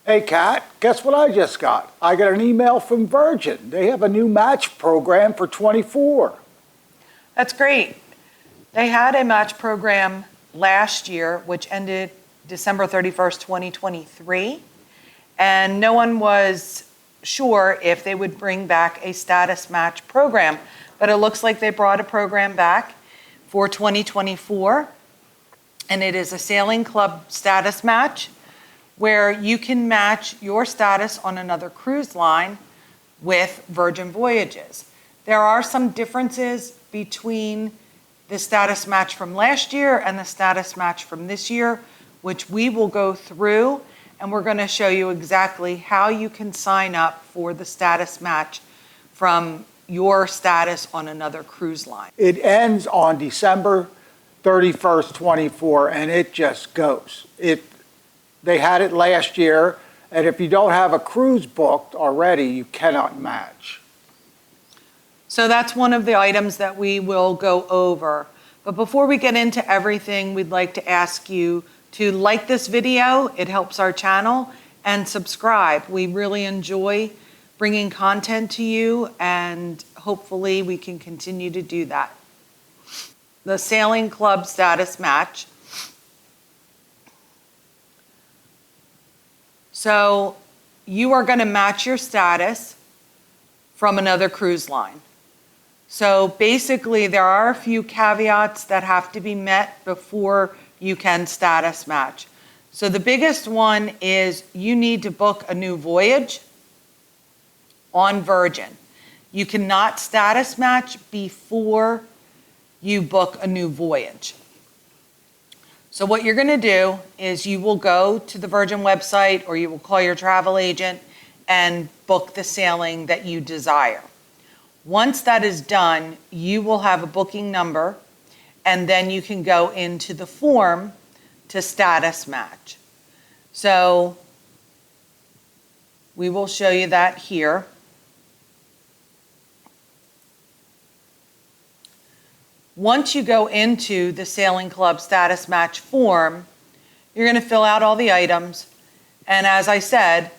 Hey, Kat, guess what I just got? I got an email from Virgin. They have a new match program for 24. That's great. They had a match program last year, which ended December 31st, 2023. And no one was sure if they would bring back a status match program. But it looks like they brought a program back for 2024. And it is a sailing club status match, where you can match your status on another cruise line with Virgin Voyages. There are some differences between the status match from last year and the status match from this year, which we will go through, and we're going to show you exactly how you can sign up for the status match from your status on another cruise line. It ends on December 31st, 24, and it just goes. They had it last year, and if you don't have a cruise booked already, you cannot match. So that's one of the items that we will go over. But before we get into everything, we'd like to ask you to like this video. It helps our channel, and subscribe. We really enjoy bringing content to you, and hopefully we can continue to do that. The Sailing Club Status Match. So you are going to match your status from another cruise line. So basically, there are a few caveats that have to be met before you can status match. So the biggest one is you need to book a new voyage on Virgin. You cannot status match before you book a new voyage. So what you're going to do is you will go to the Virgin website, or you will call your travel agent and book the sailing that you desire. Once that is done, you will have a booking number, and then you can go into the form to status match. So we will show you that here. Once you go into the Sailing Club Status Match form, you're going to fill out all the items. And as I said,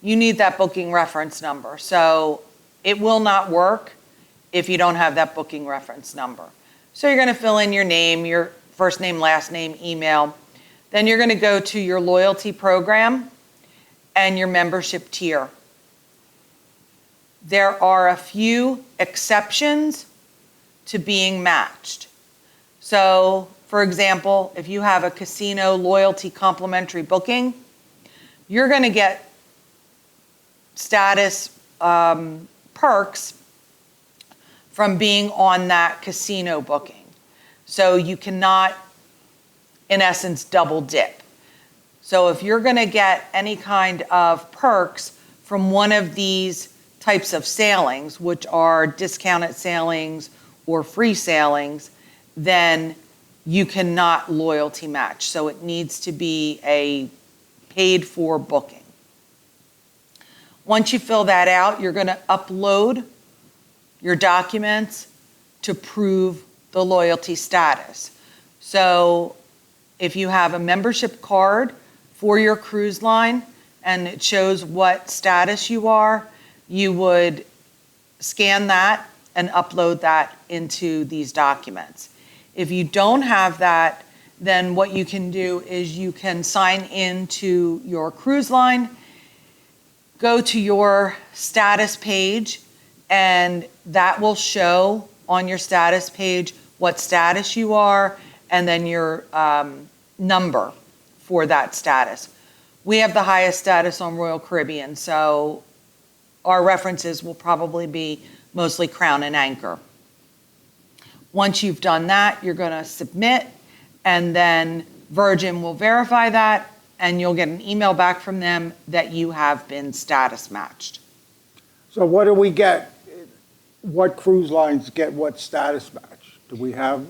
you need that booking reference number. So it will not work if you don't have that booking reference number. So you're going to fill in your name, your first name, last name, email. Then you're going to go to your loyalty program and your membership tier. There are a few exceptions to being matched. So, for example, if you have a casino loyalty complimentary booking, you're going to get status perks from being on that casino booking. So you cannot, in essence, double dip. So if you're going to get any kind of perks from one of these types of sailings, which are discounted sailings or free sailings, then you cannot loyalty match. So it needs to be a paid for booking. Once you fill that out, you're going to upload your documents to prove the loyalty status. So if you have a membership card for your cruise line and it shows what status you are, you would scan that and upload that into these documents. If you don't have that, then what you can do is you can sign into your cruise line, go to your status page, and that will show on your status page what status you are and then your number for that status. We have the highest status on Royal Caribbean, so our references will probably be mostly Crown and Anchor. Once you've done that, you're going to submit, and then Virgin will verify that, and you'll get an email back from them that you have been status matched. So what do we get? What cruise lines get what status match? Do we have?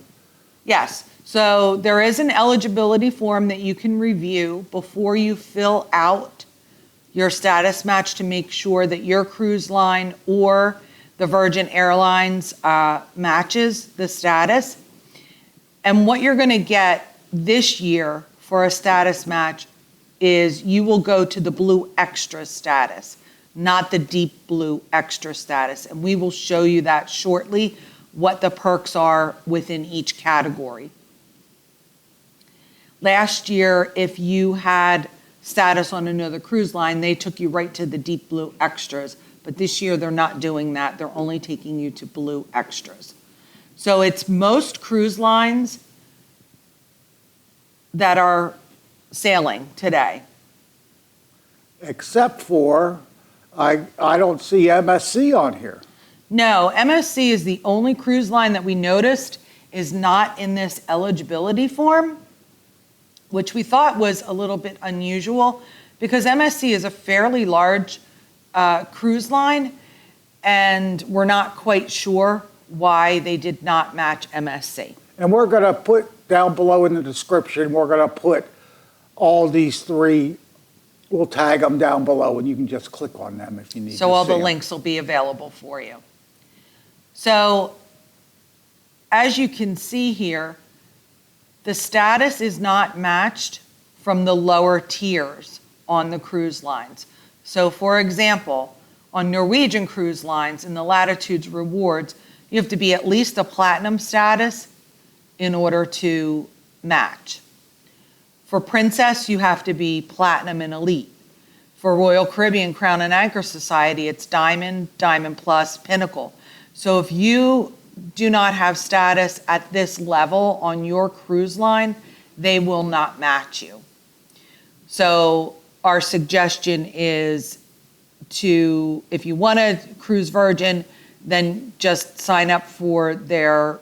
Yes. So there is an eligibility form that you can review before you fill out your status match to make sure that your cruise line or the Virgin Airlines matches the status. And what you're going to get this year for a status match is you will go to the blue extra status, not the deep blue extra status. And we will show you that shortly, what the perks are within each category. Last year, if you had status on another cruise line, they took you right to the deep blue extras. But this year, they're not doing that. They're only taking you to blue extras. So it's most cruise lines that are sailing today. Except for, I don't see MSC on here. No, MSC is the only cruise line that we noticed is not in this eligibility form, which we thought was a little bit unusual because MSC is a fairly large cruise line, and we're not quite sure why they did not match MSC. And we're going to put down below in the description, we're going to put all these three, we'll tag them down below, and you can just click on them if you need to see So all the them. links will be available for you. So as you can see here, the status is not matched from the lower tiers on the cruise lines. So for example, on Norwegian cruise lines in the Latitudes Rewards, you have to be at least a platinum status in order to match. For Princess, you have to be platinum and elite. For Royal Caribbean Crown and Anchor Society, it's Diamond, Diamond Plus, Pinnacle. So if you do not have status at this level on your cruise line, they will not match you. So our suggestion is to, if you want to cruise Virgin, then just sign up for their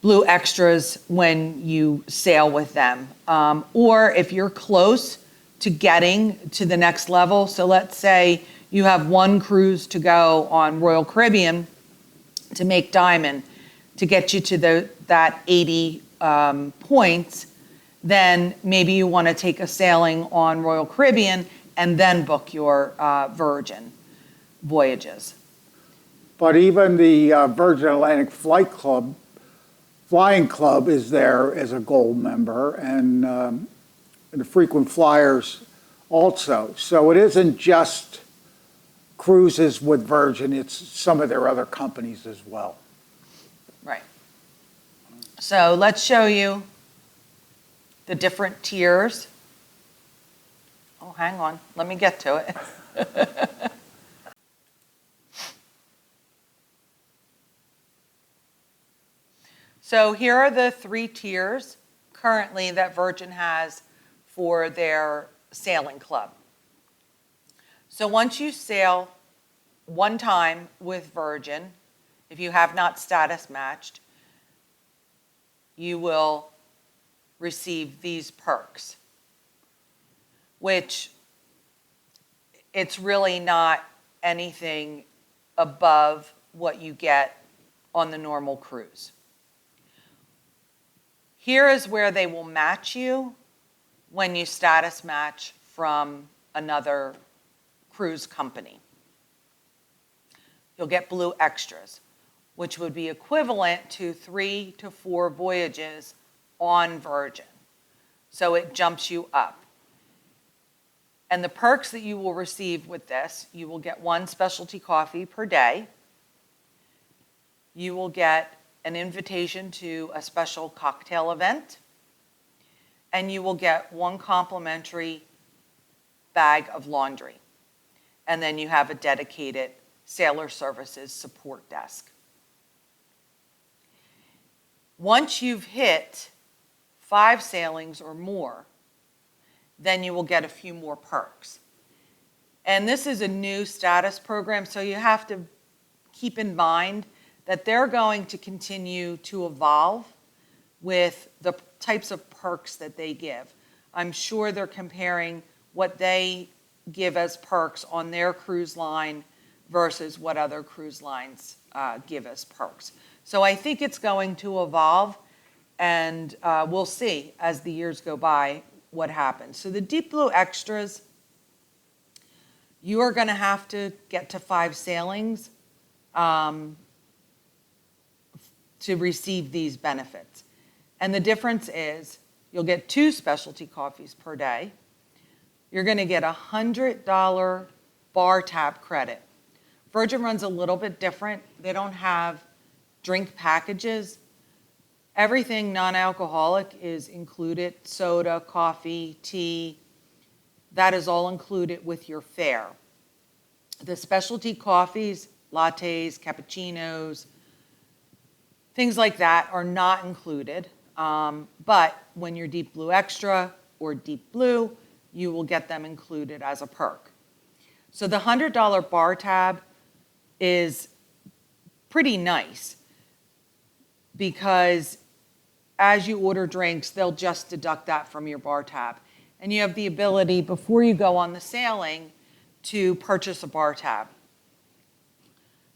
blue extras when you sail with them. Or if you're close to getting to the next level, so let's say you have one cruise to go on Royal Caribbean to make Diamond, to get you to that 80 points, then maybe you want to take a sailing on Royal Caribbean and then book your Virgin Voyages. But even the Virgin Atlantic Flying Club is there as a gold member, and the frequent flyers also. So it isn't just cruises with Virgin, it's some of their other companies as well. Right. So let's show you the different tiers. Oh, hang on. Let me get to it. So here are the three tiers currently that Virgin has for their sailing club. So once you sail one time with Virgin, if you have not status matched, you will receive these perks, which it's really not anything above what you get on the normal cruise. Here is where they will match you when you status match from another cruise company. You'll get blue extras, which would be equivalent to 3 to 4 voyages on Virgin. So it jumps you up. And the perks that you will receive with this, you will get 1 specialty coffee per day. You will get an invitation to a special cocktail event. And you will get 1 complimentary bag of laundry. And then you have a dedicated Sailor Services support desk. Once you've hit 5 sailings or more, then you will get a few more perks. And this is a new status program, so you have to keep in mind that they're going to continue to evolve with the types of perks that they give. I'm sure they're comparing what they give as perks on their cruise line versus what other cruise lines give as perks. So I think it's going to evolve, and we'll see as the years go by what happens. So the Deep Blue Extras, you are going to have to get to 5 sailings to receive these benefits. And the difference is You'll get 2 specialty coffees per day. You're going to get a $100 bar tab credit. Virgin runs a little bit different. They don't have drink packages. Everything non-alcoholic is included, soda, coffee, tea. That is all included with your fare. The specialty coffees, lattes, cappuccinos, things like that are not included. But when you're Deep Blue Extra or Deep Blue, you will get them included as a perk. So the $100 bar tab is pretty nice because as you order drinks, they'll just deduct that from your bar tab. And you have the ability, before you go on the sailing, to purchase a bar tab.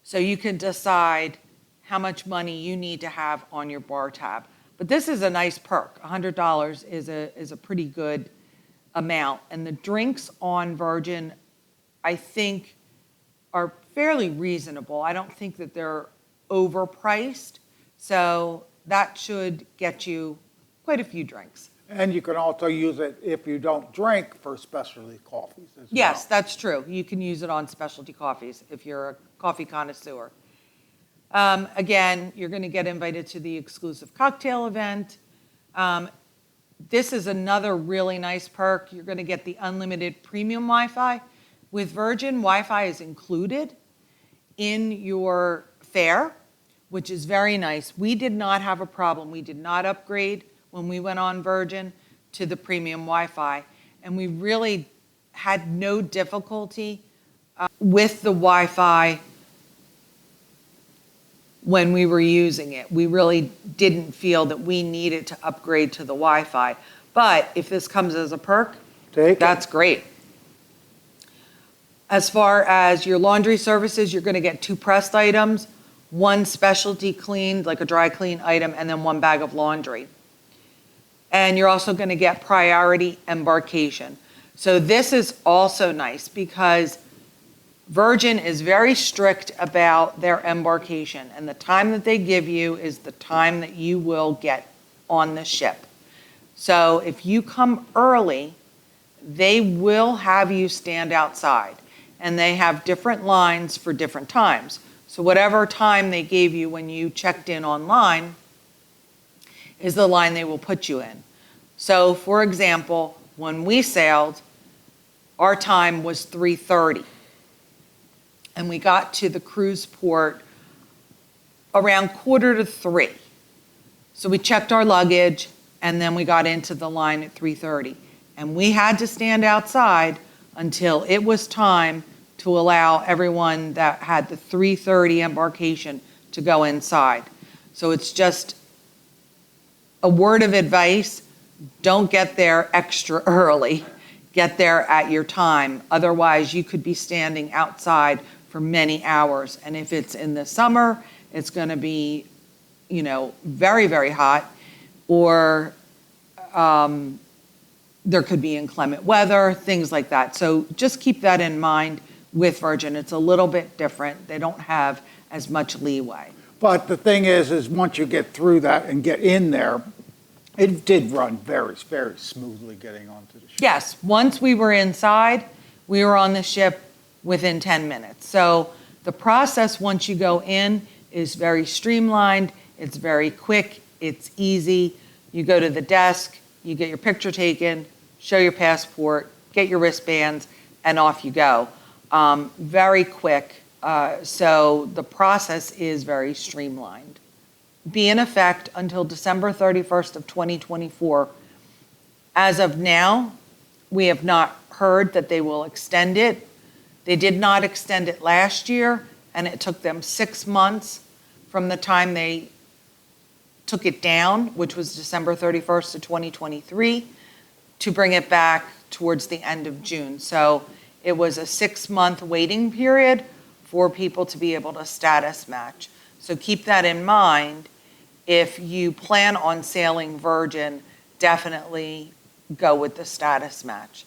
So you can decide how much money you need to have on your bar tab. But this is a nice perk. $100 is a pretty good amount. And the drinks on Virgin, I think, are fairly reasonable. I don't think that they're overpriced. So that should get you quite a few drinks. And you can also use it if you don't drink for specialty coffees as well. Yes, that's true. You can use it on specialty coffees if you're a coffee connoisseur. Again, you're going to get invited to the exclusive cocktail event. This is another really nice perk. You're going to get the unlimited premium Wi-Fi. With Virgin, Wi-Fi is included in your fare, which is very nice. We did not have a problem. We did not upgrade when we went on Virgin to the premium Wi-Fi. And we really had no difficulty with the Wi-Fi when we were using it. We really didn't feel that we needed to upgrade to the Wi-Fi. But if this comes as a perk, that's great. As far as your laundry services, you're going to get 2 pressed items, 1 specialty cleaned, like a dry clean item, and then 1 bag of laundry. And you're also going to get priority embarkation. So this is also nice because Virgin is very strict about their embarkation, and the time that they give you is the time that you will get on the ship. So if you come early, they will have you stand outside, and they have different lines for different times. So whatever time they gave you when you checked in online is the line they will put you in. So for example, when we sailed, our time was 3:30. And we got to the cruise port around 2:45. So we checked our luggage, and then we got into the line at 3:30. And we had to stand outside until it was time to allow everyone that had the 3:30 embarkation to go inside. So it's just a word of advice: don't get there extra early. Get there at your time. Otherwise, you could be standing outside for many hours. And if it's in the summer, it's going to be, very, very hot. Or there could be inclement weather, things like that. So just keep that in mind with Virgin. It's a little bit different. They don't have as much leeway. But the thing is once you get through that and get in there, it did run very, very smoothly getting onto the ship. Yes, once we were inside, we were on the ship within 10 minutes. So the process once you go in is very streamlined, it's very quick, it's easy. You go to the desk, you get your picture taken, show your passport, get your wristbands, and off you go. Very quick, so the process is very streamlined. Be in effect until December 31st of 2024. As of now, we have not heard that they will extend it. They did not extend it last year, and it took them 6 months from the time they took it down, which was December 31st of 2023, to bring it back towards the end of June. So it was a 6-month waiting period for people to be able to status match. So keep that in mind. If you plan on sailing Virgin, definitely go with the status match.